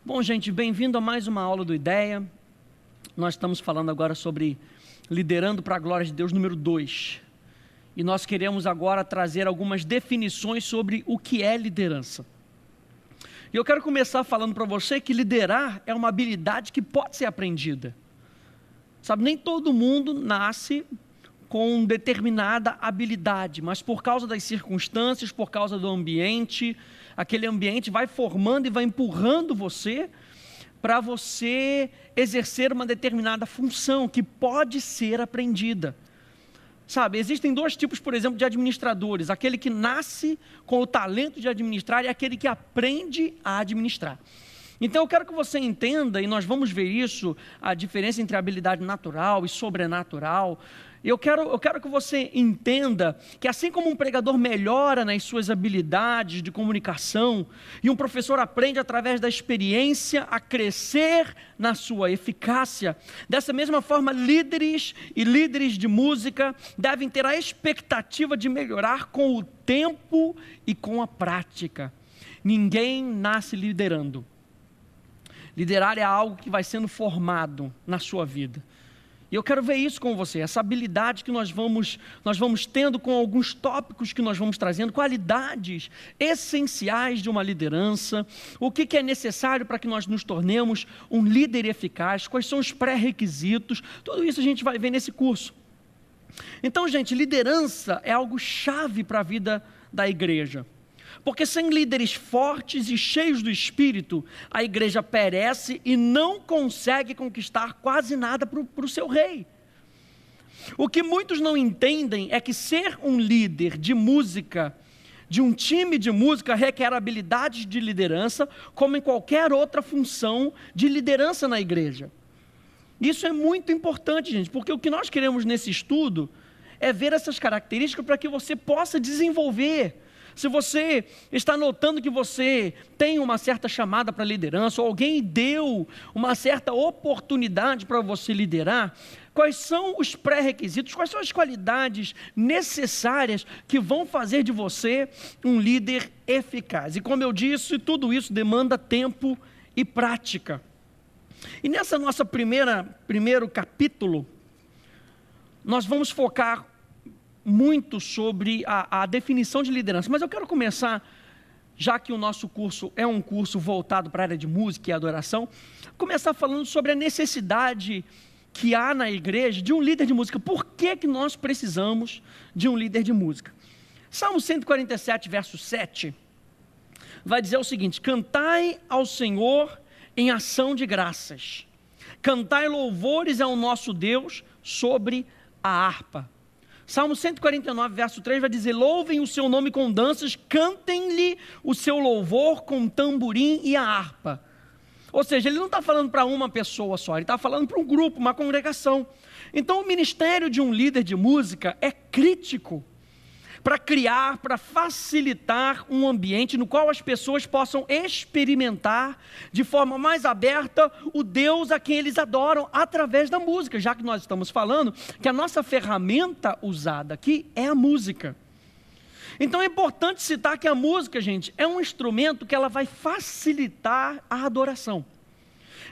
Bom, gente, bem-vindo a mais uma aula do IDEA. Nós estamos falando agora sobre liderando para a glória de Deus número 2. E nós queremos agora trazer algumas definições sobre o que é liderança. E eu quero começar falando para você que liderar é uma habilidade que pode ser aprendida. Sabe, nem todo mundo nasce com determinada habilidade, mas por causa das circunstâncias, por causa do ambiente, aquele ambiente vai formando e vai empurrando você para você exercer uma determinada função que pode ser aprendida. Sabe, existem dois tipos, por exemplo, de administradores: aquele que nasce com o talento de administrar e aquele que aprende a administrar. Então eu quero que você entenda, e nós vamos ver isso, a diferença entre habilidade natural e sobrenatural. Eu quero que você entenda que assim como um pregador melhora nas suas habilidades de comunicação, e um professor aprende através da experiência a crescer na sua eficácia, dessa mesma forma líderes e líderes de música devem ter a expectativa de melhorar com o tempo e com a prática. Ninguém nasce liderando. Liderar é algo que vai sendo formado na sua vida. E eu quero ver isso com você, essa habilidade que nós vamos tendo com alguns tópicos que nós vamos trazendo, qualidades essenciais de uma liderança, o que é necessário para que nós nos tornemos um líder eficaz, quais são os pré-requisitos, tudo isso a gente vai ver nesse curso. Então, gente, liderança é algo chave para a vida da igreja. Porque sem líderes fortes e cheios do Espírito, a igreja perece e não consegue conquistar quase nada para o seu rei. O que muitos não entendem é que ser um líder de música, de um time de música, requer habilidades de liderança, como em qualquer outra função de liderança na igreja. Isso é muito importante, gente, porque o que nós queremos nesse estudo é ver essas características para que você possa desenvolver. Se você está notando que você tem uma certa chamada para liderança, ou alguém deu uma certa oportunidade para você liderar, quais são os pré-requisitos, quais são as qualidades necessárias que vão fazer de você um líder eficaz? E como eu disse, tudo isso demanda tempo e prática. E nessa nossa primeiro capítulo, nós vamos focar muito sobre a definição de liderança, mas eu quero começar, já que o nosso curso é um curso voltado para a área de música e adoração, começar falando sobre a necessidade que há na igreja de um líder de música. Por que nós precisamos de um líder de música? Salmo 147, verso 7, vai dizer o seguinte: cantai ao Senhor em ação de graças, cantai louvores ao nosso Deus sobre a harpa. Salmo 149, verso 3 vai dizer: louvem o seu nome com danças, cantem-lhe o seu louvor com tamborim e a harpa. Ou seja, ele não está falando para uma pessoa só, ele está falando para um grupo, uma congregação. Então o ministério de um líder de música é crítico para criar, para facilitar um ambiente no qual as pessoas possam experimentar de forma mais aberta o Deus a quem eles adoram através da música, já que nós estamos falando que a nossa ferramenta usada aqui é a música. Então é importante citar que a música, gente, é um instrumento que ela vai facilitar a adoração.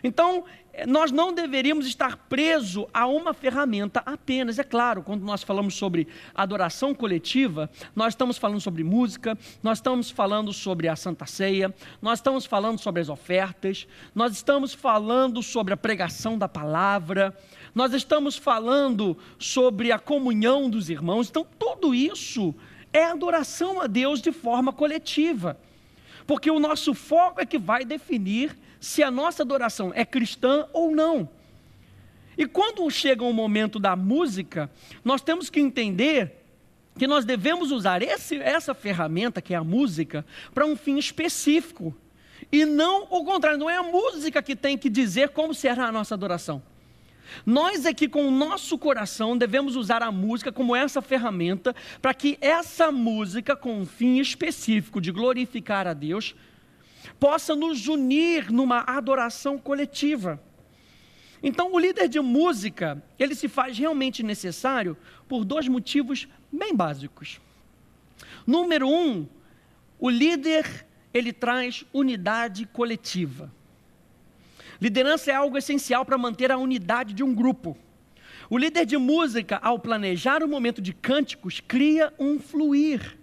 Então, nós não deveríamos estar presos a uma ferramenta apenas. É claro, quando nós falamos sobre adoração coletiva, nós estamos falando sobre música, nós estamos falando sobre a Santa Ceia, nós estamos falando sobre as ofertas, nós estamos falando sobre a pregação da palavra, nós estamos falando sobre a comunhão dos irmãos. Então, tudo isso é adoração a Deus de forma coletiva. Porque o nosso foco é que vai definir se a nossa adoração é cristã ou não. E quando chega o momento da música, nós temos que entender que nós devemos usar essa ferramenta, que é a música, para um fim específico. E não o contrário, não é a música que tem que dizer como será a nossa adoração. Nós aqui com o nosso coração devemos usar a música como essa ferramenta para que essa música com um fim específico de glorificar a Deus possa nos unir numa adoração coletiva. Então o líder de música, ele se faz realmente necessário por dois motivos bem básicos. Número 1, o líder, ele traz unidade coletiva. Liderança é algo essencial para manter a unidade de um grupo. O líder de música, ao planejar o momento de cânticos, cria um fluir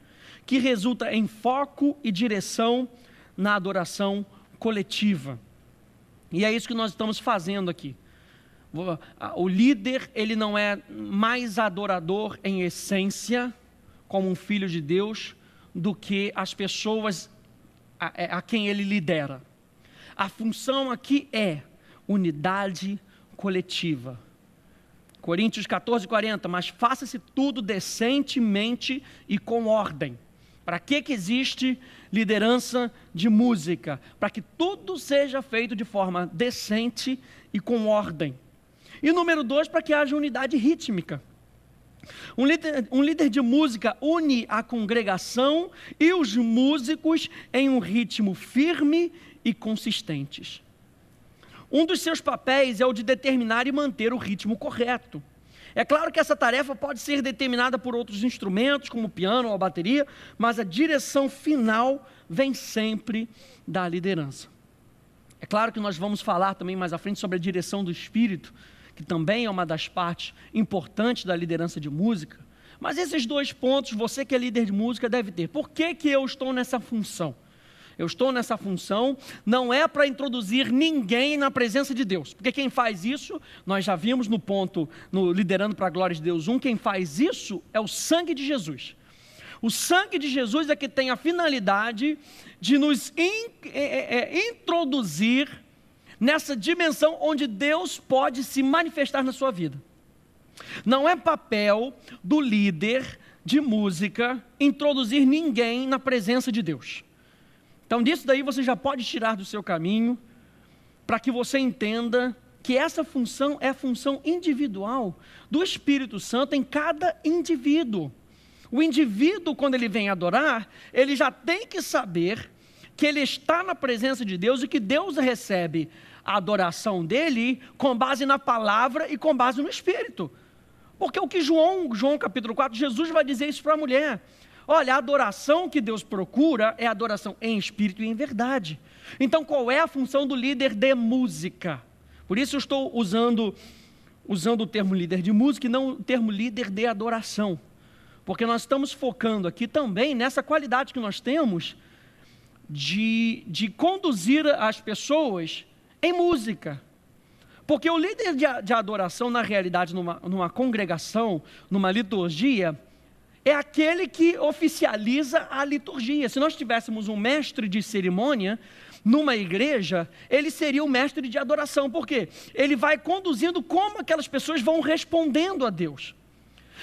que resulta em foco e direção na adoração coletiva. E é isso que nós estamos fazendo aqui. O líder, ele não é mais adorador em essência, como um filho de Deus, do que as pessoas a quem ele lidera. A função aqui é unidade coletiva. Coríntios 14:40, mas faça-se tudo decentemente e com ordem. Para que existe liderança de música? Para que tudo seja feito de forma decente e com ordem. E número 2, para que haja unidade rítmica. Um líder de música une a congregação e os músicos em um ritmo firme e consistentes. Um dos seus papéis é o de determinar e manter o ritmo correto. É claro que essa tarefa pode ser determinada por outros instrumentos, como o piano ou a bateria, mas a direção final vem sempre da liderança. É claro que nós vamos falar também mais à frente sobre a direção do Espírito, que também é uma das partes importantes da liderança de música. Mas esses 2 pontos, você que é líder de música deve ter. Por que eu estou nessa função? Eu estou nessa função, não é para introduzir ninguém na presença de Deus, porque quem faz isso, nós já vimos no ponto, no Liderando para a Glória de Deus 1, quem faz isso é o sangue de Jesus. O sangue de Jesus é que tem a finalidade de nos introduzir nessa dimensão onde Deus pode se manifestar na sua vida. Não é papel do líder de música introduzir ninguém na presença de Deus. Então disso daí você já pode tirar do seu caminho, para que você entenda que essa função é a função individual do Espírito Santo em cada indivíduo. O indivíduo, quando ele vem adorar, ele já tem que saber que ele está na presença de Deus e que Deus recebe a adoração dele com base na palavra e com base no Espírito. Porque o que João capítulo 4, Jesus vai dizer isso para a mulher. Olha, a adoração que Deus procura é a adoração em espírito e em verdade. Então, qual é a função do líder de música? Por isso eu estou usando o termo líder de música e não o termo líder de adoração. Porque nós estamos focando aqui também nessa qualidade que nós temos de conduzir as pessoas em música. Porque o líder de adoração, na realidade, numa congregação, numa liturgia, é aquele que oficializa a liturgia. Se nós tivéssemos um mestre de cerimônia numa igreja, ele seria o mestre de adoração. Por quê? Ele vai conduzindo como aquelas pessoas vão respondendo a Deus.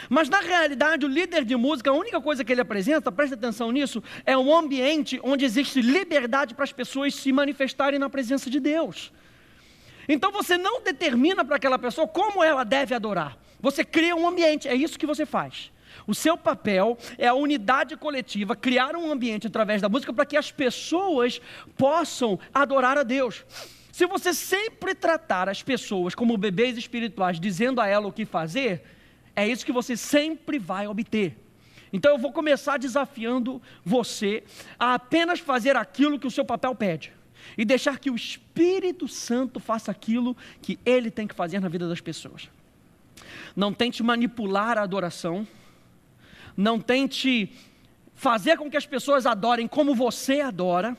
Mas na realidade, o líder de música, a única coisa que ele apresenta, presta atenção nisso, é um ambiente onde existe liberdade para as pessoas se manifestarem na presença de Deus. Então você não determina para aquela pessoa como ela deve adorar. Você cria um ambiente, é isso que você faz. O seu papel é a unidade coletiva, criar um ambiente através da música para que as pessoas possam adorar a Deus. Se você sempre tratar as pessoas como bebês espirituais, dizendo a ela o que fazer, é isso que você sempre vai obter. Então eu vou começar desafiando você a apenas fazer aquilo que o seu papel pede. E deixar que o Espírito Santo faça aquilo que ele tem que fazer na vida das pessoas. Não tente manipular a adoração. Não tente fazer com que as pessoas adorem como você adora.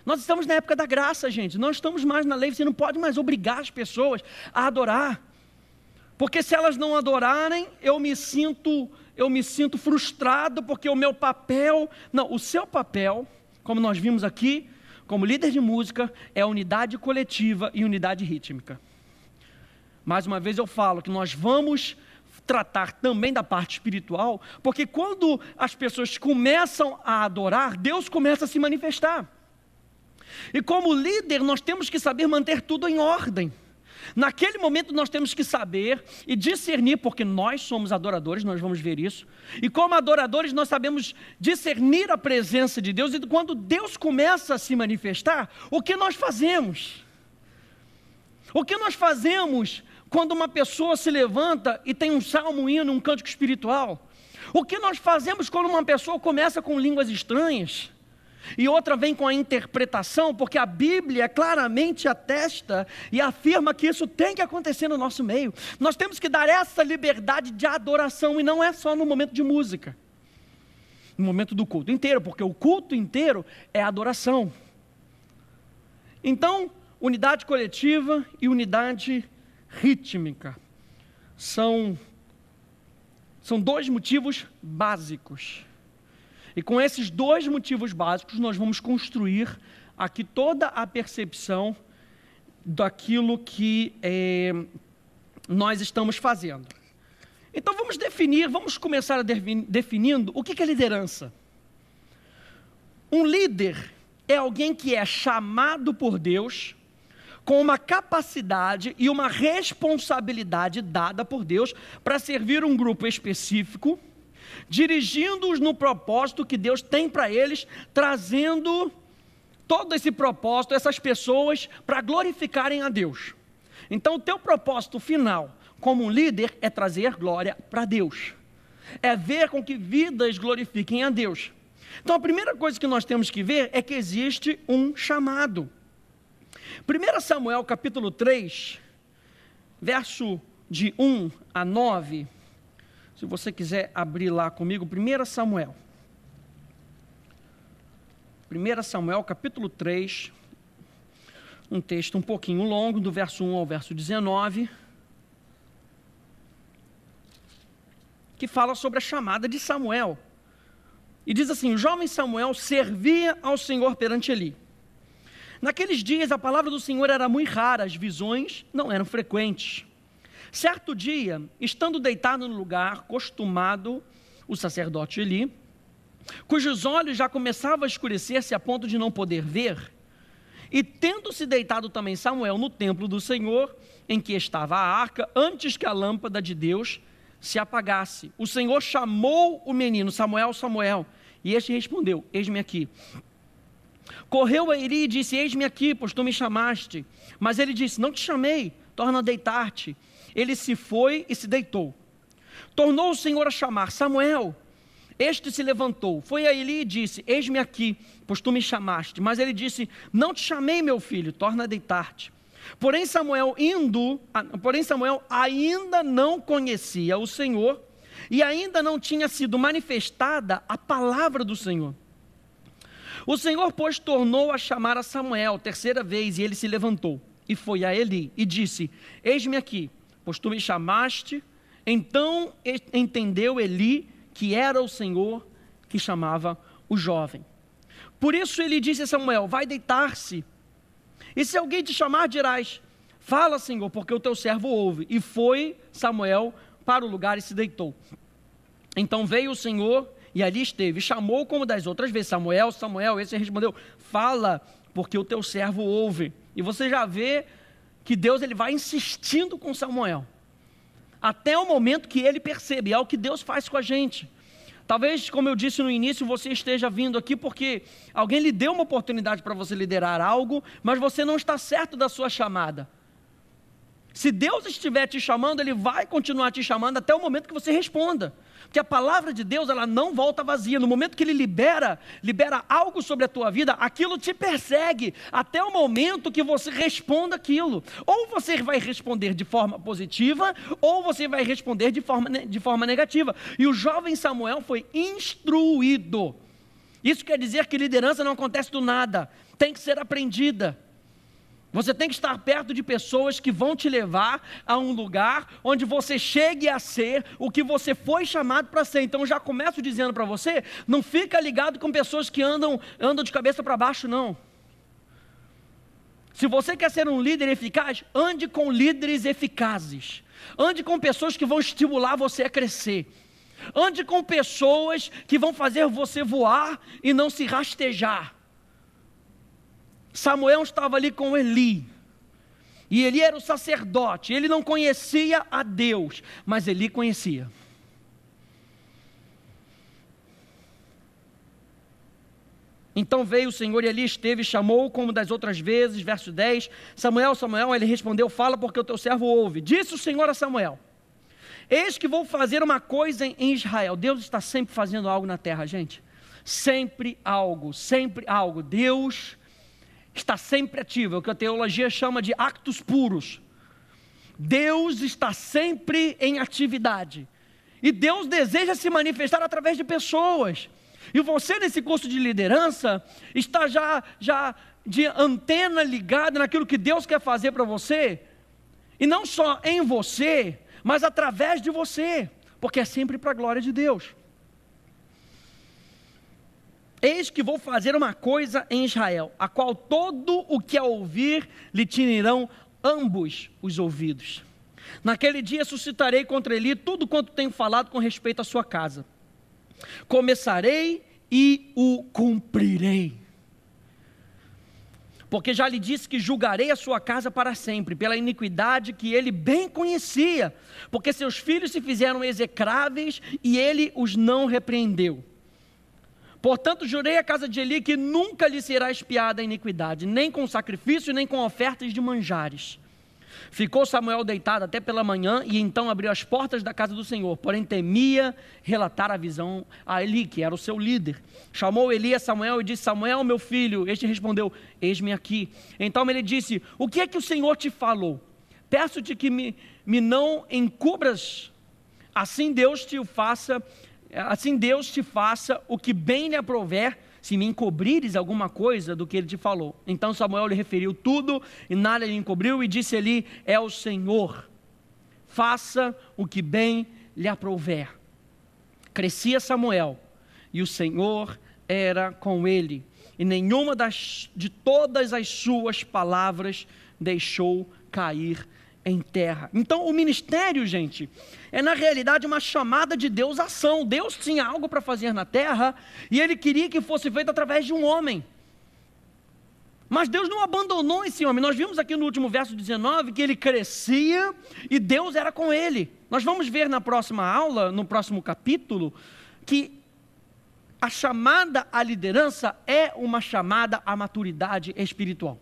Nós estamos na época da graça, gente. Não estamos mais na lei. Você não pode mais obrigar as pessoas a adorar. Porque se elas não adorarem, eu me sinto frustrado, porque o meu papel... Não, o seu papel, como nós vimos aqui, como líder de música, é unidade coletiva e unidade rítmica. Mais uma vez eu falo que nós vamos tratar também da parte espiritual, porque quando as pessoas começam a adorar, Deus começa a se manifestar. E como líder, nós temos que saber manter tudo em ordem. Naquele momento nós temos que saber e discernir, porque nós somos adoradores, nós vamos ver isso. E como adoradores nós sabemos discernir a presença de Deus. E quando Deus começa a se manifestar, o que nós fazemos? O que nós fazemos quando uma pessoa se levanta e tem um salmo, um hino, um cântico espiritual? O que nós fazemos quando uma pessoa começa com línguas estranhas? E outra vem com a interpretação, porque a Bíblia claramente atesta e afirma que isso tem que acontecer no nosso meio. Nós temos que dar essa liberdade de adoração, e não é só no momento de música, no momento do culto inteiro, porque o culto inteiro é adoração. Então, unidade coletiva e unidade rítmica são dois motivos básicos. E com esses dois motivos básicos, nós vamos construir aqui toda a percepção daquilo que nós estamos fazendo. Então vamos começar definindo o que é liderança. Um líder é alguém que é chamado por Deus, com uma capacidade e uma responsabilidade dada por Deus para servir um grupo específico, dirigindo-os no propósito que Deus tem para eles, trazendo todo esse propósito, essas pessoas, para glorificarem a Deus. Então o teu propósito final, como um líder, é trazer glória para Deus, é ver com que vidas glorifiquem a Deus. Então a primeira coisa que nós temos que ver é que existe um chamado. 1 Samuel capítulo 3, verso de 1 a 9, se você quiser abrir lá comigo, 1 Samuel capítulo 3, um texto um pouquinho longo, do verso 1 ao verso 19, que fala sobre a chamada de Samuel. E diz assim: o jovem Samuel servia ao Senhor perante Eli. Naqueles dias a palavra do Senhor era muito rara, as visões não eram frequentes. Certo dia, estando deitado no lugar costumado, o sacerdote Eli, cujos olhos já começavam a escurecer-se a ponto de não poder ver, e tendo-se deitado também Samuel no templo do Senhor, em que estava a arca, antes que a lâmpada de Deus se apagasse, o Senhor chamou o menino: Samuel, Samuel, e este respondeu: eis-me aqui. Correu a Eli e disse: eis-me aqui, pois tu me chamaste. Mas ele disse: não te chamei, torna a deitar-te. Ele se foi e se deitou. Tornou o Senhor a chamar: Samuel. Este se levantou, foi a Eli e disse: eis-me aqui, pois tu me chamaste. Mas ele disse: não te chamei, meu filho, torna a deitar-te. Porém Samuel ainda não conhecia o Senhor, e ainda não tinha sido manifestada a palavra do Senhor. O Senhor, pois, tornou a chamar a Samuel terceira vez, e ele se levantou e foi a Eli e disse: eis-me aqui, pois tu me chamaste. Então entendeu Eli que era o Senhor que chamava o jovem. Por isso ele disse a Samuel: vai deitar-se, e se alguém te chamar, dirás: fala, Senhor, porque o teu servo ouve. E foi Samuel para o lugar e se deitou. Então veio o Senhor e ali esteve, chamou como das outras vezes: Samuel, Samuel. Esse respondeu: fala, porque o teu servo ouve. E você já vê que Deus ele vai insistindo com Samuel, até o momento que ele percebe. É o que Deus faz com a gente. Talvez, como eu disse no início, você esteja vindo aqui porque alguém lhe deu uma oportunidade para você liderar algo, mas você não está certo da sua chamada. Se Deus estiver te chamando, Ele vai continuar te chamando até o momento que você responda. Porque a palavra de Deus, ela não volta vazia. No momento que Ele libera algo sobre a tua vida, aquilo te persegue até o momento que você responda aquilo. Ou você vai responder de forma positiva, ou você vai responder de forma negativa. E o jovem Samuel foi instruído. Isso quer dizer que liderança não acontece do nada, tem que ser aprendida. Você tem que estar perto de pessoas que vão te levar a um lugar onde você chegue a ser o que você foi chamado para ser. Então já começo dizendo para você, não fica ligado com pessoas que andam de cabeça para baixo, não. Se você quer ser um líder eficaz, ande com líderes eficazes. Ande com pessoas que vão estimular você a crescer. Ande com pessoas que vão fazer você voar e não se rastejar. Samuel estava ali com Eli, e Eli era o sacerdote. Ele não conhecia a Deus, mas Eli conhecia. Então veio o Senhor e Eli esteve e chamou como das outras vezes. Verso 10, Samuel, Samuel. Ele respondeu: fala, porque o teu servo ouve. Disse o Senhor a Samuel: eis que vou fazer uma coisa em Israel. Deus está sempre fazendo algo na terra, gente. Sempre algo, sempre algo. Deus está sempre ativo, é o que a teologia chama de actos puros. Deus está sempre em atividade. E Deus deseja se manifestar através de pessoas. E você, nesse curso de liderança, está já de antena ligada naquilo que Deus quer fazer para você. E não só em você, mas através de você. Porque é sempre para a glória de Deus. Eis que vou fazer uma coisa em Israel, a qual todo o que a ouvir lhe tinirão ambos os ouvidos. Naquele dia suscitarei contra ele tudo quanto tenho falado com respeito à sua casa. Começarei e o cumprirei. Porque já lhe disse que julgarei a sua casa para sempre, pela iniquidade que ele bem conhecia, porque seus filhos se fizeram execráveis e ele os não repreendeu. Portanto, jurei à casa de Eli que nunca lhe será expiada a iniquidade, nem com sacrifício, nem com ofertas de manjares. Ficou Samuel deitado até pela manhã, e então abriu as portas da casa do Senhor, porém temia relatar a visão a Eli, que era o seu líder. Chamou Eli a Samuel e disse: Samuel, meu filho. Este respondeu: eis-me aqui. Então ele disse: o que é que o Senhor te falou? Peço-te que me não encubras, assim Deus te faça o que bem lhe aprouver, se me encobrires alguma coisa do que ele te falou. Então Samuel lhe referiu tudo, e nada lhe encobriu, e disse Eli: é o Senhor, faça o que bem lhe aprouver. Crescia Samuel, e o Senhor era com ele, e nenhuma de todas as suas palavras deixou cair em terra. Então o ministério, gente, é na realidade uma chamada de Deus à ação. Deus tinha algo para fazer na terra, e Ele queria que fosse feito através de um homem. Mas Deus não abandonou esse homem. Nós vimos aqui no último verso 19, que ele crescia, e Deus era com ele. Nós vamos ver na próxima aula, no próximo capítulo, que a chamada à liderança é uma chamada à maturidade espiritual.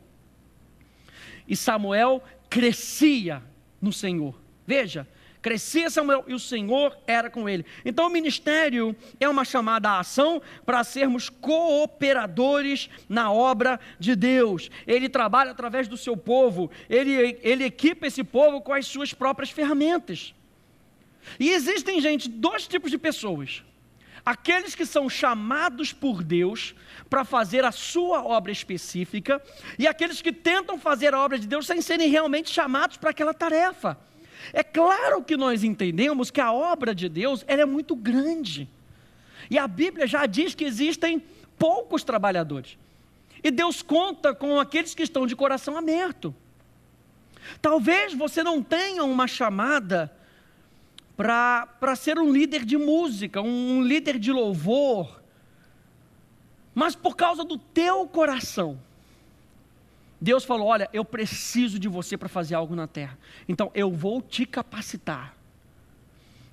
E Samuel crescia no Senhor. Veja, crescia Samuel e o Senhor era com ele. Então o ministério é uma chamada à ação para sermos cooperadores na obra de Deus. Ele trabalha através do seu povo, ele equipa esse povo com as suas próprias ferramentas. E existem, gente, dois tipos de pessoas: aqueles que são chamados por Deus para fazer a sua obra específica, e aqueles que tentam fazer a obra de Deus sem serem realmente chamados para aquela tarefa. É claro que nós entendemos que a obra de Deus, ela é muito grande, e a Bíblia já diz que existem poucos trabalhadores, e Deus conta com aqueles que estão de coração aberto. Talvez você não tenha uma chamada para ser um líder de música, um líder de louvor, mas por causa do teu coração, Deus falou: olha, eu preciso de você para fazer algo na terra, então eu vou te capacitar,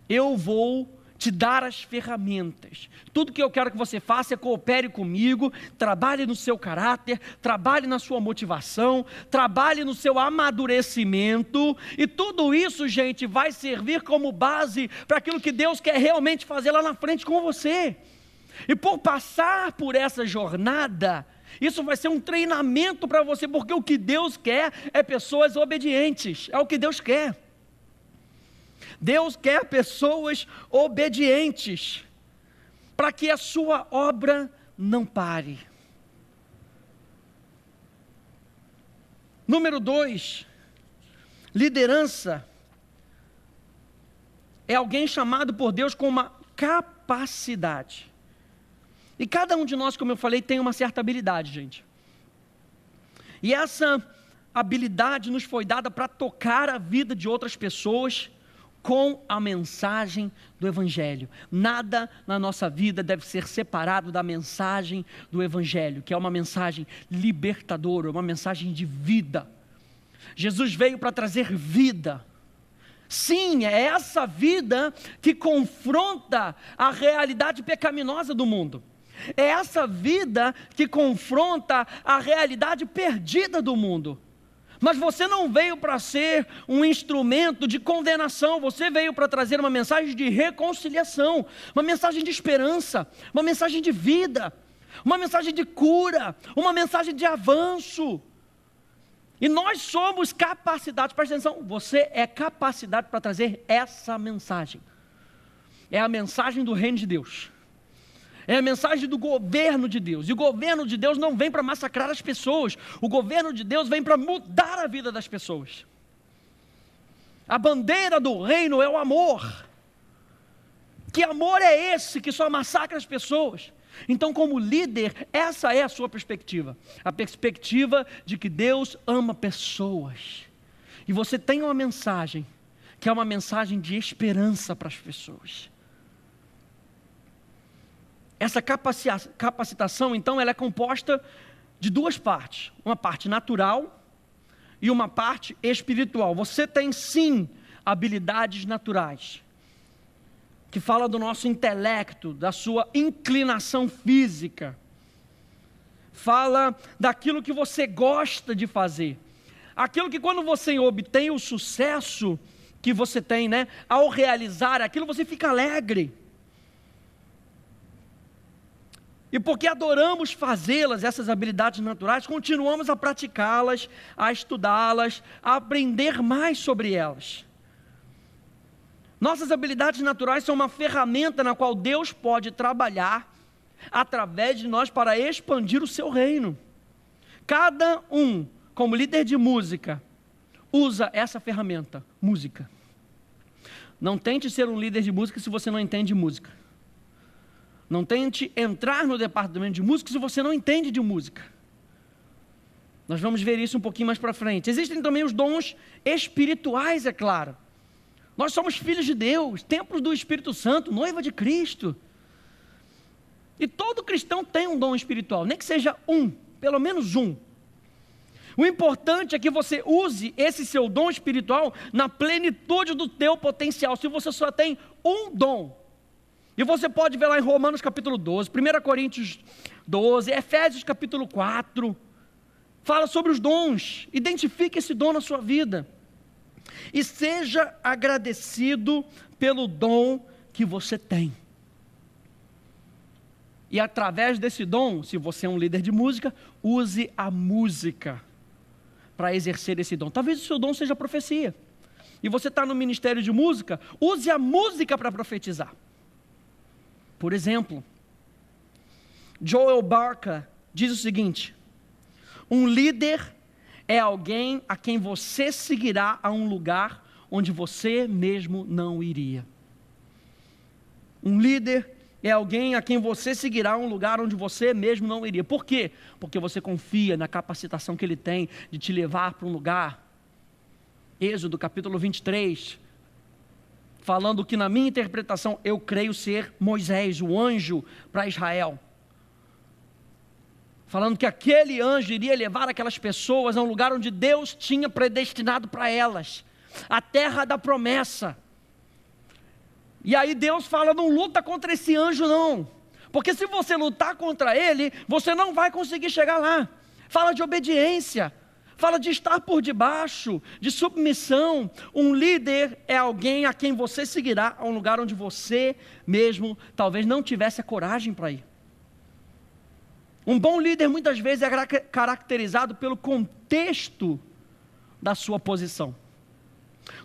eu vou te dar as ferramentas. Tudo que eu quero que você faça é coopere comigo, trabalhe no seu caráter, trabalhe na sua motivação, trabalhe no seu amadurecimento, e tudo isso, gente, vai servir como base para aquilo que Deus quer realmente fazer lá na frente com você. E por passar por essa jornada, isso vai ser um treinamento para você, porque o que Deus quer é pessoas obedientes, é o que Deus quer. Deus quer pessoas obedientes, para que a sua obra não pare. Número 2, liderança é alguém chamado por Deus com uma capacidade. E cada um de nós, como eu falei, tem uma certa habilidade, gente. E essa habilidade nos foi dada para tocar a vida de outras pessoas com a mensagem do Evangelho. Nada na nossa vida deve ser separado da mensagem do Evangelho, que é uma mensagem libertadora, uma mensagem de vida. Jesus veio para trazer vida. Sim, é essa vida que confronta a realidade pecaminosa do mundo. É essa vida que confronta a realidade perdida do mundo. Mas você não veio para ser um instrumento de condenação, você veio para trazer uma mensagem de reconciliação, uma mensagem de esperança, uma mensagem de vida, uma mensagem de cura, uma mensagem de avanço. E nós somos capacitados, presta atenção, você é capacitado para trazer essa mensagem. É a mensagem do reino de Deus. É a mensagem do governo de Deus. E o governo de Deus não vem para massacrar as pessoas. O governo de Deus vem para mudar a vida das pessoas. A bandeira do reino é o amor. Que amor é esse que só massacra as pessoas? Então, como líder, essa é a sua perspectiva. A perspectiva de que Deus ama pessoas. E você tem uma mensagem, que é uma mensagem de esperança para as pessoas. Essa capacitação, então, ela é composta de duas partes. Uma parte natural e uma parte espiritual. Você tem, sim, habilidades naturais, que fala do nosso intelecto, da sua inclinação física. Fala daquilo que você gosta de fazer. Aquilo que quando você obtém o sucesso que você tem, né, ao realizar aquilo, você fica alegre. E porque adoramos fazê-las, essas habilidades naturais, continuamos a praticá-las, a estudá-las, a aprender mais sobre elas. Nossas habilidades naturais são uma ferramenta na qual Deus pode trabalhar através de nós para expandir o seu reino. Cada um, como líder de música, usa essa ferramenta, música. Não tente ser um líder de música se você não entende música. Não tente entrar no departamento de música se você não entende de música. Nós vamos ver isso um pouquinho mais para frente. Existem também os dons espirituais, é claro. Nós somos filhos de Deus, templos do Espírito Santo, noiva de Cristo. E todo cristão tem um dom espiritual, nem que seja um, pelo menos um. O importante é que você use esse seu dom espiritual na plenitude do teu potencial. Se você só tem um dom, e você pode ver lá em Romanos capítulo 12, 1 Coríntios 12, Efésios capítulo 4, fala sobre os dons. Identifique esse dom na sua vida. E seja agradecido pelo dom que você tem. E através desse dom, se você é um líder de música, use a música para exercer esse dom. Talvez o seu dom seja a profecia. E você está no ministério de música, use a música para profetizar. Por exemplo, Joel Barker diz o seguinte: um líder é alguém a quem você seguirá a um lugar onde você mesmo não iria. Um líder é alguém a quem você seguirá a um lugar onde você mesmo não iria. Por quê? Porque você confia na capacitação que ele tem de te levar para um lugar. Êxodo capítulo 23, falando que na minha interpretação eu creio ser Moisés, o anjo para Israel. Falando que aquele anjo iria levar aquelas pessoas a um lugar onde Deus tinha predestinado para elas, a terra da promessa. E aí Deus fala: não luta contra esse anjo não, porque se você lutar contra ele, você não vai conseguir chegar lá. Fala de obediência, fala de estar por debaixo, de submissão. Um líder é alguém a quem você seguirá a um lugar onde você mesmo talvez não tivesse a coragem para ir. Um bom líder muitas vezes é caracterizado pelo contexto da sua posição.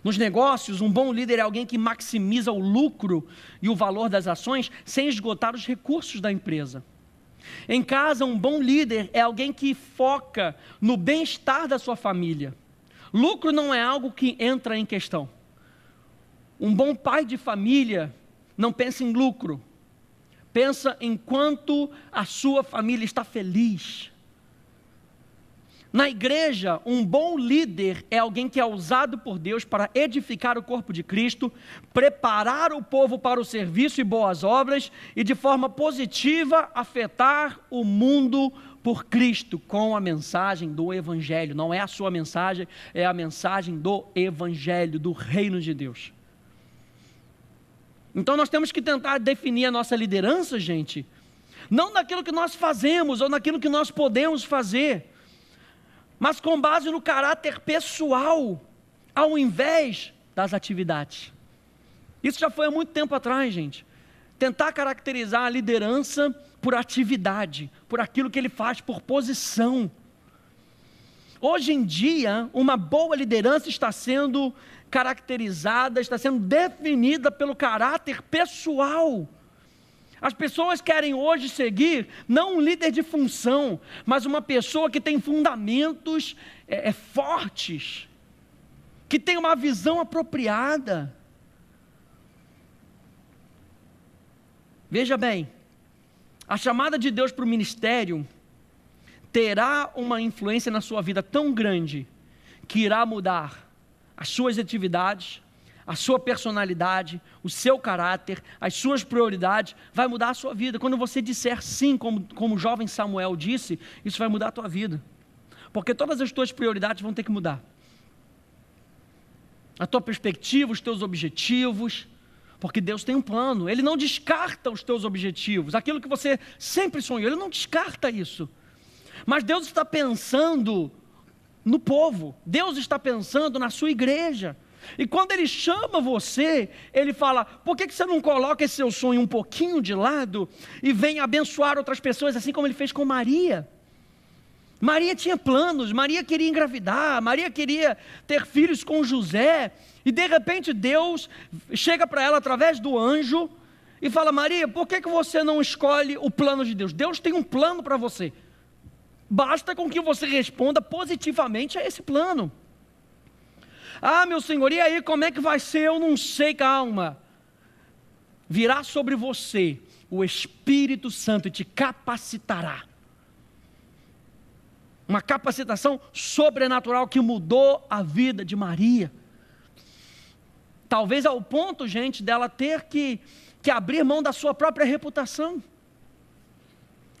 Nos negócios, um bom líder é alguém que maximiza o lucro e o valor das ações sem esgotar os recursos da empresa. Em casa, um bom líder é alguém que foca no bem-estar da sua família. Lucro não é algo que entra em questão. Um bom pai de família não pensa em lucro. Pensa em quanto a sua família está feliz. Na igreja, um bom líder é alguém que é usado por Deus para edificar o corpo de Cristo, preparar o povo para o serviço e boas obras e de forma positiva afetar o mundo por Cristo com a mensagem do Evangelho. Não é a sua mensagem, é a mensagem do Evangelho, do reino de Deus. Então nós temos que tentar definir a nossa liderança, gente, não naquilo que nós fazemos ou naquilo que nós podemos fazer, mas com base no caráter pessoal, ao invés das atividades. Isso já foi há muito tempo atrás, gente. Tentar caracterizar a liderança por atividade, por aquilo que ele faz, por posição. Hoje em dia, uma boa liderança está sendo caracterizada, está sendo definida pelo caráter pessoal. As pessoas querem hoje seguir, não um líder de função, mas uma pessoa que tem fundamentos fortes, que tem uma visão apropriada. Veja bem, a chamada de Deus para o ministério terá uma influência na sua vida tão grande, que irá mudar as suas atividades, a sua personalidade, o seu caráter, as suas prioridades, vai mudar a sua vida. Quando você disser sim, como o jovem Samuel disse, isso vai mudar a tua vida, porque todas as tuas prioridades vão ter que mudar, a tua perspectiva, os teus objetivos, porque Deus tem um plano. Ele não descarta os teus objetivos, aquilo que você sempre sonhou, Ele não descarta isso, mas Deus está pensando no povo, Deus está pensando na sua igreja. E quando Ele chama você, Ele fala: por que você não coloca esse seu sonho um pouquinho de lado e vem abençoar outras pessoas, assim como Ele fez com Maria? Maria tinha planos, Maria queria engravidar, Maria queria ter filhos com José, e de repente Deus chega para ela através do anjo e fala: Maria, por que você não escolhe o plano de Deus? Deus tem um plano para você, basta com que você responda positivamente a esse plano. Ah, meu Senhor, e aí como é que vai ser? Eu não sei. Calma, virá sobre você o Espírito Santo e te capacitará. Uma capacitação sobrenatural que mudou a vida de Maria. Talvez ao ponto, gente, dela ter que abrir mão da sua própria reputação.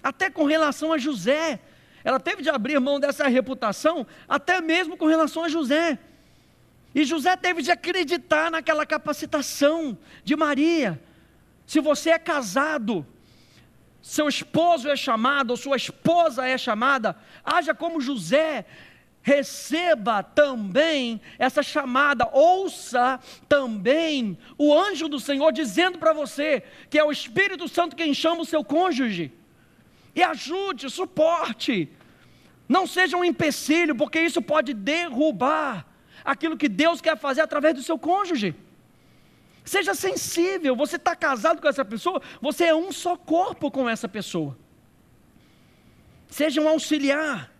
Até com relação a José, ela teve de abrir mão dessa reputação, até mesmo com relação a José. E José teve de acreditar naquela capacitação de Maria. Se você é casado, seu esposo é chamado, ou sua esposa é chamada, haja como José, receba também essa chamada, ouça também o anjo do Senhor dizendo para você, que é o Espírito Santo quem chama o seu cônjuge, e ajude, suporte, não seja um empecilho, porque isso pode derrubar aquilo que Deus quer fazer através do seu cônjuge. Seja sensível. Você está casado com essa pessoa, você é um só corpo com essa pessoa. Seja um auxiliar.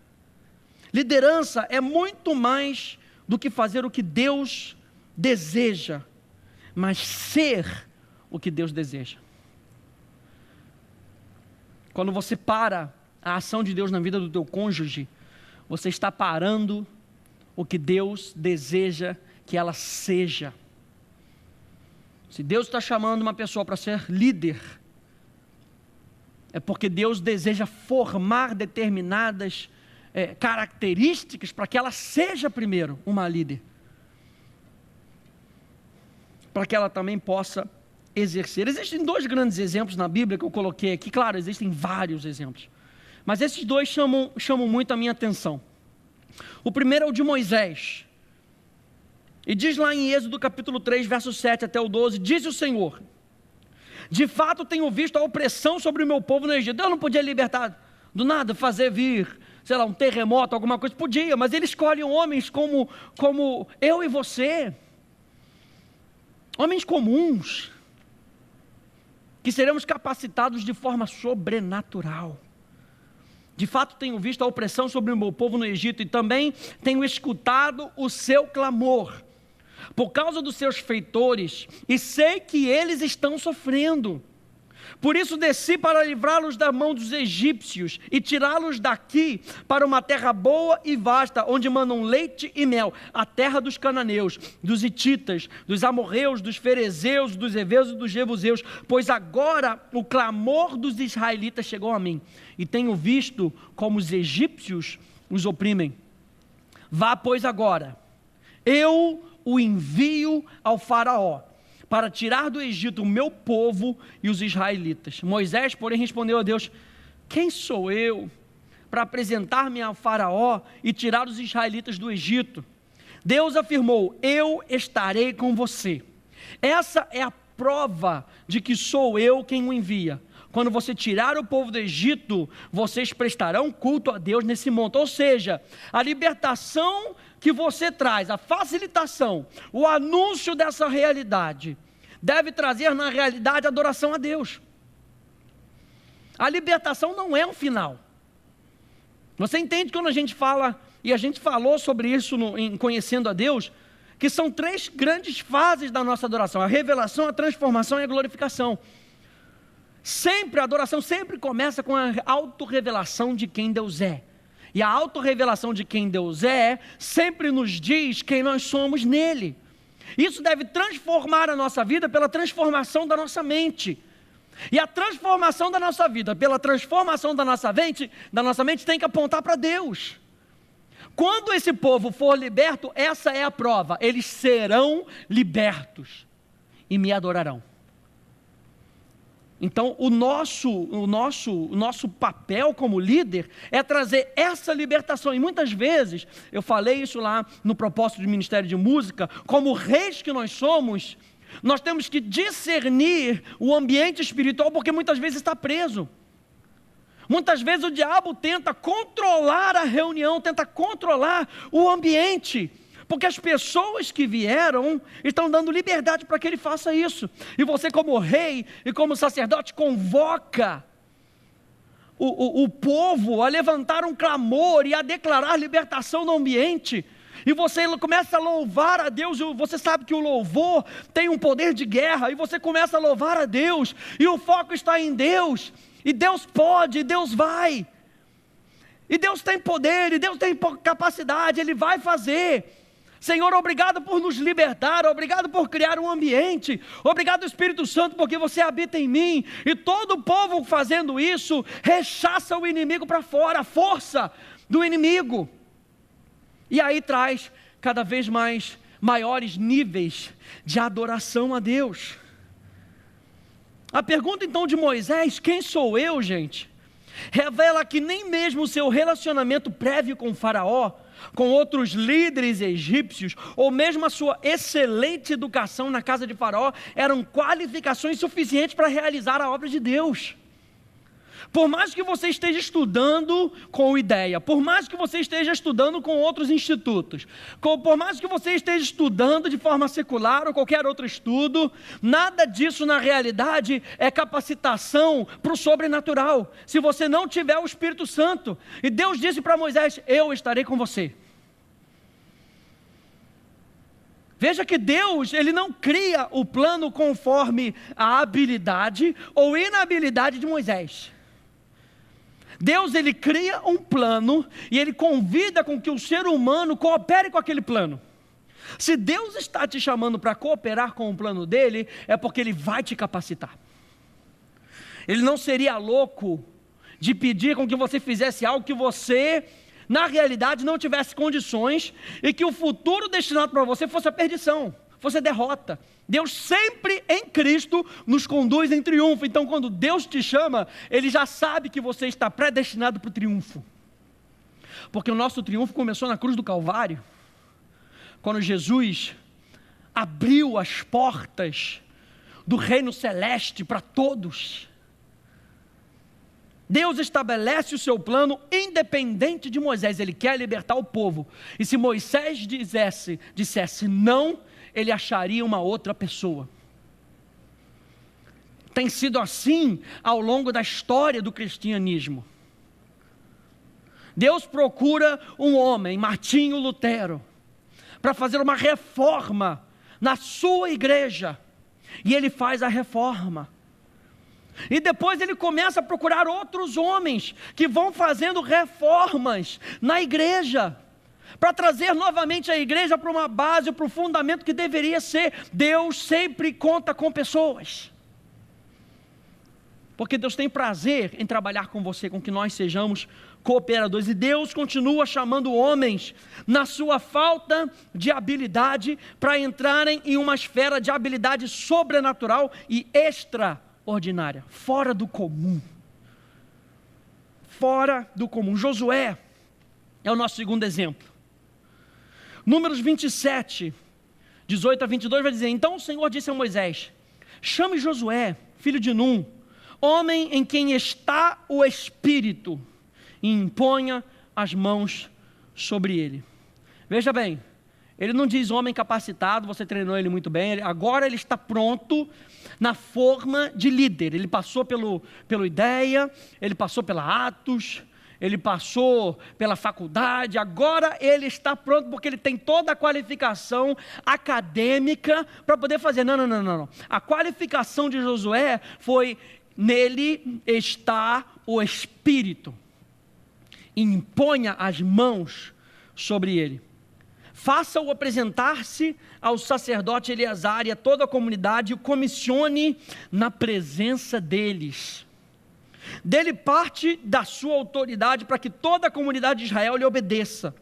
Liderança é muito mais do que fazer o que Deus deseja, mas ser o que Deus deseja. Quando você para a ação de Deus na vida do teu cônjuge, você está parando o que Deus deseja que ela seja. Se Deus está chamando uma pessoa para ser líder, é porque Deus deseja formar determinadas características para que ela seja primeiro uma líder, para que ela também possa exercer. Existem dois grandes exemplos na Bíblia que eu coloquei aqui. Claro, existem vários exemplos, mas esses dois chamam muito a minha atenção. O primeiro é o de Moisés, e diz lá em Êxodo capítulo 3, verso 7 até o 12, diz o Senhor: de fato tenho visto a opressão sobre o meu povo no Egito. Deus não podia libertar do nada, fazer vir, sei lá, um terremoto, alguma coisa, podia, mas Ele escolhe homens como eu e você, homens comuns, que seremos capacitados de forma sobrenatural. De fato tenho visto a opressão sobre o meu povo no Egito, e também tenho escutado o seu clamor por causa dos seus feitores, e sei que eles estão sofrendo. Por isso desci para livrá-los da mão dos egípcios e tirá-los daqui para uma terra boa e vasta, onde manam leite e mel, a terra dos cananeus, dos hititas, dos amorreus, dos ferezeus, dos heveus e dos jebuseus, pois agora o clamor dos israelitas chegou a mim, e tenho visto como os egípcios os oprimem. Vá, pois, agora, eu o envio ao faraó, para tirar do Egito o meu povo e os israelitas. Moisés, porém, respondeu a Deus: quem sou eu para apresentar-me a Faraó e tirar os israelitas do Egito. Deus afirmou: eu estarei com você. Essa é a prova de que sou eu quem o envia. Quando você tirar o povo do Egito, vocês prestarão culto a Deus nesse monte. Ou seja, a libertação que você traz, a facilitação, o anúncio dessa realidade, deve trazer na realidade adoração a Deus. A libertação não é um final. Você entende quando a gente fala, e a gente falou sobre isso em Conhecendo a Deus, que são 3 grandes fases da nossa adoração: a revelação, a transformação e a glorificação. Sempre, a adoração sempre começa com a autorrevelação de quem Deus é. E a autorrevelação de quem Deus é sempre nos diz quem nós somos nele. Isso deve transformar a nossa vida pela transformação da nossa mente. E a transformação da nossa vida pela transformação da nossa mente tem que apontar para Deus. Quando esse povo for liberto, essa é a prova: eles serão libertos e me adorarão. Então, o nosso papel como líder é trazer essa libertação. E muitas vezes, eu falei isso lá no propósito do Ministério de Música, como reis que nós somos, nós temos que discernir o ambiente espiritual, porque muitas vezes está preso. Muitas vezes o diabo tenta controlar a reunião, tenta controlar o ambiente, porque as pessoas que vieram estão dando liberdade para que ele faça isso. E você, como rei e como sacerdote, convoca o povo a levantar um clamor e a declarar libertação no ambiente. E você começa a louvar a Deus, e você sabe que o louvor tem um poder de guerra, e você começa a louvar a Deus, e o foco está em Deus, e Deus pode, e Deus vai, e Deus tem poder, e Deus tem capacidade, Ele vai fazer. Senhor, obrigado por nos libertar, obrigado por criar um ambiente, obrigado Espírito Santo, porque você habita em mim. E todo o povo fazendo isso, rechaça o inimigo para fora, a força do inimigo. E aí traz cada vez maiores níveis de adoração a Deus. A pergunta então de Moisés: quem sou eu, gente? Revela que nem mesmo o seu relacionamento prévio com Faraó, com outros líderes egípcios, ou mesmo a sua excelente educação na casa de Faraó, eram qualificações suficientes para realizar a obra de Deus. Por mais que você esteja estudando com o IDEA, por mais que você esteja estudando com outros institutos, por mais que você esteja estudando de forma secular ou qualquer outro estudo, nada disso na realidade é capacitação para o sobrenatural, se você não tiver o Espírito Santo. E Deus disse para Moisés: eu estarei com você. Veja que Deus, Ele não cria o plano conforme a habilidade ou inabilidade de Moisés. Deus, Ele cria um plano e Ele convida com que o ser humano coopere com aquele plano. Se Deus está te chamando para cooperar com o plano dEle, é porque Ele vai te capacitar. Ele não seria louco de pedir com que você fizesse algo que você, na realidade, não tivesse condições, e que o futuro destinado para você fosse a perdição, fosse a derrota. Deus sempre em Cristo nos conduz em triunfo. Então quando Deus te chama, Ele já sabe que você está predestinado para o triunfo, porque o nosso triunfo começou na cruz do Calvário, quando Jesus abriu as portas do reino celeste para todos. Deus estabelece o seu plano independente de Moisés. Ele quer libertar o povo, e se Moisés dissesse não, ele acharia uma outra pessoa. Tem sido assim ao longo da história do cristianismo. Deus procura um homem, Martinho Lutero, para fazer uma reforma na sua igreja, e ele faz a reforma. E depois ele começa a procurar outros homens que vão fazendo reformas na igreja, para trazer novamente a igreja para uma base, para o fundamento que deveria ser. Deus sempre conta com pessoas, porque Deus tem prazer em trabalhar com você, com que nós sejamos cooperadores. E Deus continua chamando homens, na sua falta de habilidade, para entrarem em uma esfera de habilidade sobrenatural e extraordinária, fora do comum. fora do comum. Josué é o nosso segundo exemplo. Números 27, 18 a 22 vai dizer: então o Senhor disse a Moisés: chame Josué, filho de Num, homem em quem está o Espírito, e imponha as mãos sobre ele. Veja bem, ele não diz homem capacitado, você treinou ele muito bem, agora ele está pronto na forma de líder. Ele passou pelo Ideia, ele passou pela Atos, ele passou pela faculdade, agora ele está pronto porque ele tem toda a qualificação acadêmica para poder fazer. Não. A qualificação de Josué foi: nele está o Espírito. Imponha as mãos sobre ele. Faça-o apresentar-se ao sacerdote Eleazar e a toda a comunidade, e o comissione na presença deles. Dele parte da sua autoridade para que toda a comunidade de Israel lhe obedeça.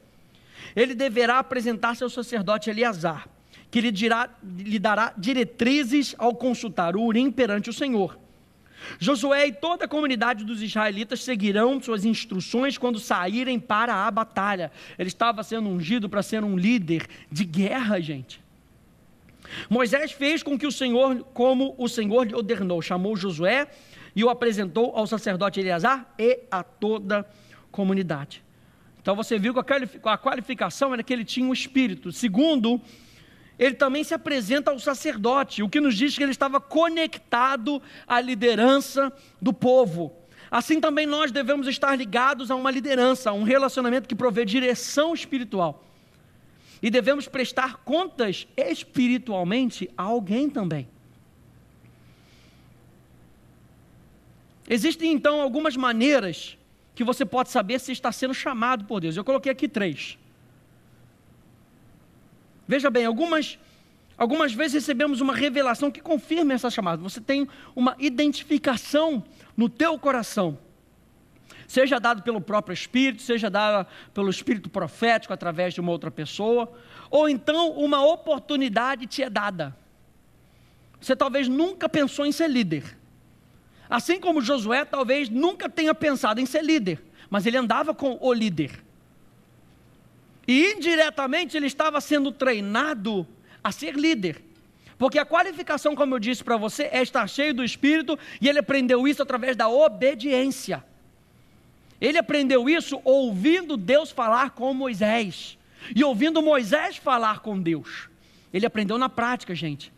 Ele deverá apresentar-se ao sacerdote Eleazar, que lhe dará diretrizes ao consultar o Urim perante o Senhor. Josué e toda a comunidade dos israelitas seguirão suas instruções quando saírem para a batalha. Ele estava sendo ungido para ser um líder de guerra, gente. Moisés fez como o Senhor lhe ordenou, chamou Josué e o apresentou ao sacerdote Eleazar e a toda a comunidade. Então você viu que a qualificação era que ele tinha um espírito. Segundo, ele também se apresenta ao sacerdote, o que nos diz que ele estava conectado à liderança do povo. Assim também nós devemos estar ligados a uma liderança, a um relacionamento que provê direção espiritual. E devemos prestar contas espiritualmente a alguém também. Existem então algumas maneiras que você pode saber se está sendo chamado por Deus. Eu coloquei aqui 3. Veja bem, algumas vezes recebemos uma revelação que confirma essa chamada. Você tem uma identificação no teu coração, seja dado pelo próprio Espírito, seja dado pelo Espírito profético através de uma outra pessoa, ou então uma oportunidade te é dada. Você talvez nunca pensou em ser líder, assim como Josué talvez nunca tenha pensado em ser líder, mas ele andava com o líder. E indiretamente ele estava sendo treinado a ser líder. Porque a qualificação, como eu disse para você, é estar cheio do Espírito, e ele aprendeu isso através da obediência. Ele aprendeu isso ouvindo Deus falar com Moisés, e ouvindo Moisés falar com Deus. Ele aprendeu na prática, gente.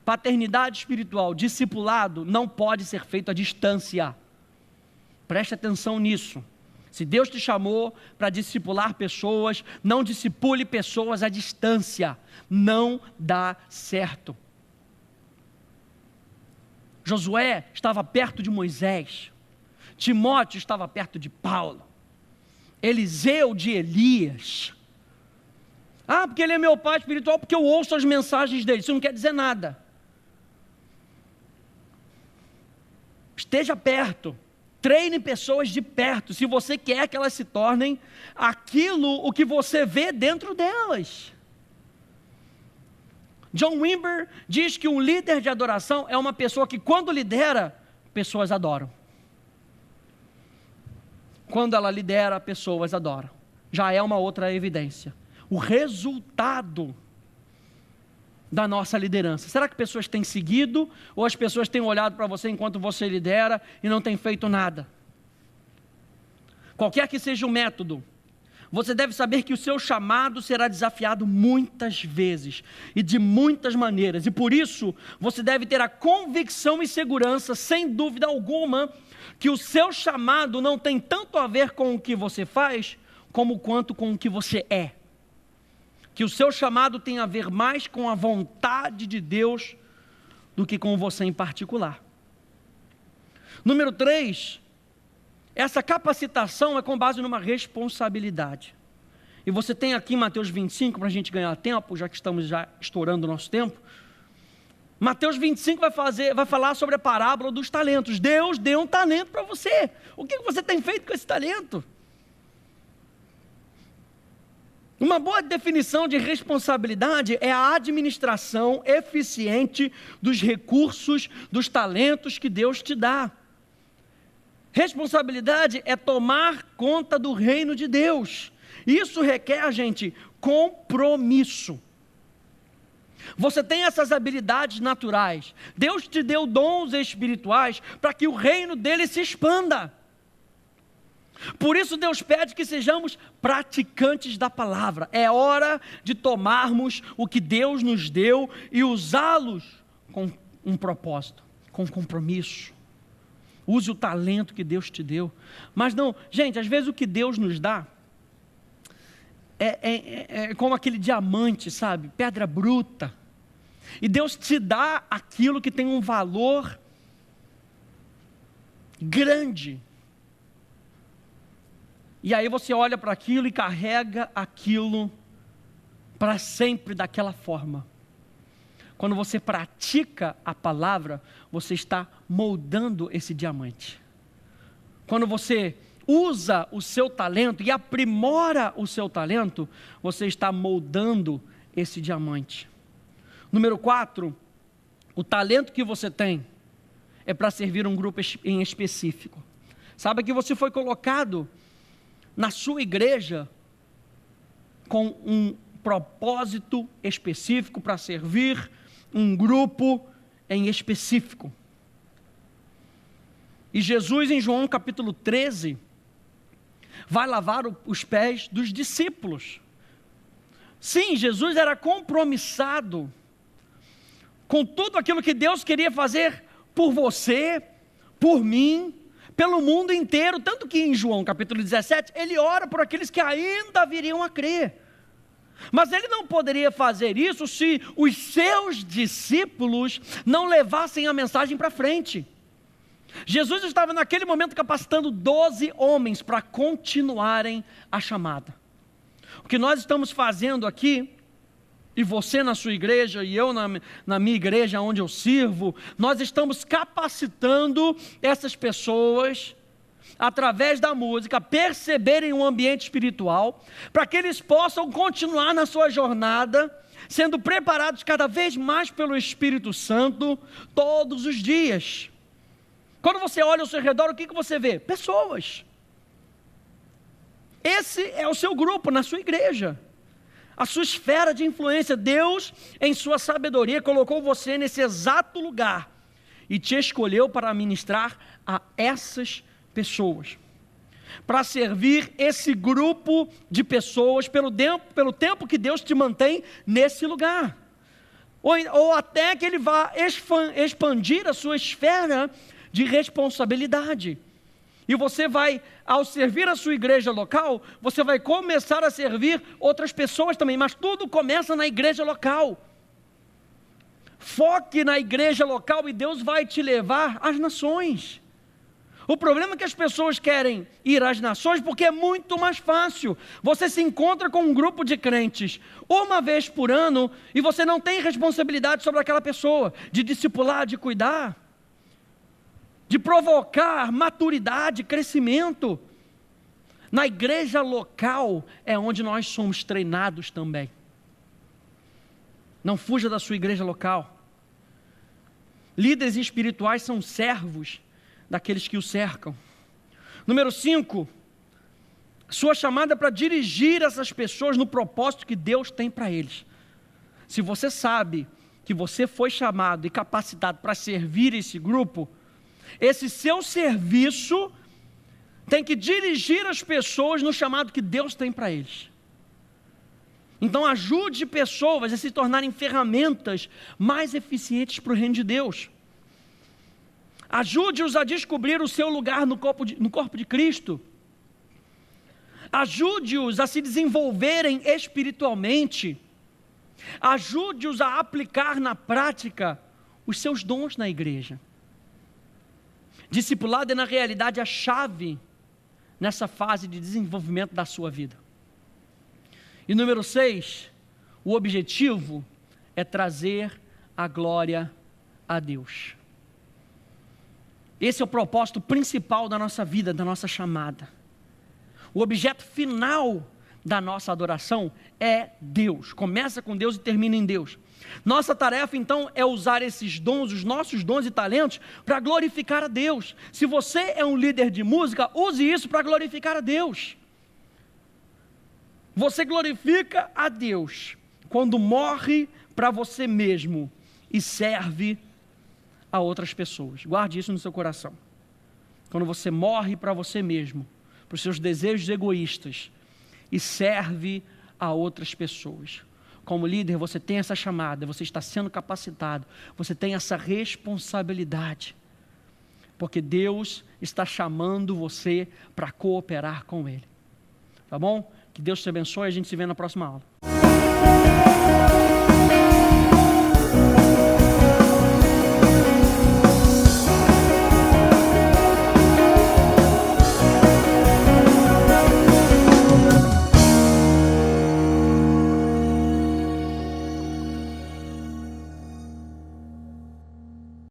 Paternidade espiritual, discipulado, não pode ser feito à distância. Preste atenção nisso. Se Deus te chamou para discipular pessoas, não discipule pessoas à distância. Não dá certo. Josué estava perto de Moisés. Timóteo estava perto de Paulo. Eliseu de Elias. Ah, porque ele é meu pai espiritual, porque eu ouço as mensagens dele. Isso não quer dizer nada. Esteja perto. Treine pessoas de perto, se você quer que elas se tornem o que você vê dentro delas. John Wimber diz que um líder de adoração é uma pessoa que, quando lidera, pessoas adoram. Quando ela lidera, pessoas adoram. Já é uma outra evidência. O resultado da nossa liderança. Será que pessoas têm seguido, ou as pessoas têm olhado para você enquanto você lidera e não têm feito nada? Qualquer que seja o método, você deve saber que o seu chamado será desafiado muitas vezes e de muitas maneiras, e por isso você deve ter a convicção e segurança, sem dúvida alguma, que o seu chamado não tem tanto a ver com o que você faz, quanto com o que você é. Que o seu chamado tem a ver mais com a vontade de Deus do que com você em particular. Número 3, essa capacitação é com base numa responsabilidade. E você tem aqui em Mateus 25, para a gente ganhar tempo, já que estamos já estourando o nosso tempo. Mateus 25 vai falar sobre a parábola dos talentos. Deus deu um talento para você. O que você tem feito com esse talento? Uma boa definição de responsabilidade é a administração eficiente dos recursos, dos talentos que Deus te dá. Responsabilidade é tomar conta do reino de Deus. Isso requer, gente, compromisso. Você tem essas habilidades naturais. Deus te deu dons espirituais para que o reino dele se expanda. Por isso Deus pede que sejamos praticantes da palavra. É hora de tomarmos o que Deus nos deu e usá-los com um propósito, com compromisso. Use o talento que Deus te deu. Mas não, gente, às vezes o que Deus nos dá é como aquele diamante, sabe? Pedra bruta. E Deus te dá aquilo que tem um valor grande. E aí você olha para aquilo e carrega aquilo para sempre daquela forma. Quando você pratica a palavra, você está moldando esse diamante. Quando você usa o seu talento e aprimora o seu talento, você está moldando esse diamante. Número 4, o talento que você tem é para servir um grupo em específico. Sabe que você foi colocado na sua igreja com um propósito específico para servir um grupo em específico. E Jesus, em João capítulo 13, vai lavar os pés dos discípulos. Sim, Jesus era compromissado com tudo aquilo que Deus queria fazer por você, por mim, pelo mundo inteiro, tanto que em João capítulo 17, ele ora por aqueles que ainda viriam a crer. Mas ele não poderia fazer isso se os seus discípulos não levassem a mensagem para frente. Jesus estava naquele momento capacitando 12 homens para continuarem a chamada. O que nós estamos fazendo aqui, e você na sua igreja, e eu na minha igreja onde eu sirvo, nós estamos capacitando essas pessoas, através da música, perceberem um ambiente espiritual, para que eles possam continuar na sua jornada, sendo preparados cada vez mais pelo Espírito Santo, todos os dias. Quando você olha ao seu redor, o que você vê? Pessoas. Esse é o seu grupo na sua igreja, a sua esfera de influência. Deus, em sua sabedoria, colocou você nesse exato lugar e te escolheu para ministrar a essas pessoas, para servir esse grupo de pessoas pelo tempo que Deus te mantém nesse lugar, ou até que Ele vá expandir a sua esfera de responsabilidade. E você vai, ao servir a sua igreja local, você vai começar a servir outras pessoas também, mas tudo começa na igreja local. Foque na igreja local e Deus vai te levar às nações. O problema é que as pessoas querem ir às nações porque é muito mais fácil. Você se encontra com um grupo de crentes uma vez por ano e você não tem responsabilidade sobre aquela pessoa, de discipular, de cuidar, de provocar maturidade, crescimento. Na igreja local é onde nós somos treinados também. Não fuja da sua igreja local. Líderes espirituais são servos daqueles que o cercam. Número 5, sua chamada é para dirigir essas pessoas no propósito que Deus tem para eles. Se você sabe que você foi chamado e capacitado para servir esse grupo, esse seu serviço tem que dirigir as pessoas no chamado que Deus tem para eles. Então ajude pessoas a se tornarem ferramentas mais eficientes para o reino de Deus. Ajude-os a descobrir o seu lugar no corpo de Cristo. Ajude-os a se desenvolverem espiritualmente. Ajude-os a aplicar na prática os seus dons na igreja. Discipulado é na realidade a chave nessa fase de desenvolvimento da sua vida. E número 6, o objetivo é trazer a glória a Deus. Esse é o propósito principal da nossa vida, da nossa chamada. O objeto final da nossa adoração é Deus. Começa com Deus e termina em Deus. Nossa tarefa, então, é usar esses dons, os nossos dons e talentos, para glorificar a Deus. Se você é um líder de música, use isso para glorificar a Deus. Você glorifica a Deus quando morre para você mesmo e serve a outras pessoas. Guarde isso no seu coração. Quando você morre para você mesmo, para os seus desejos egoístas e serve a outras pessoas. Como líder, você tem essa chamada, você está sendo capacitado, você tem essa responsabilidade, porque Deus está chamando você para cooperar com Ele. Tá bom? Que Deus te abençoe, a gente se vê na próxima aula.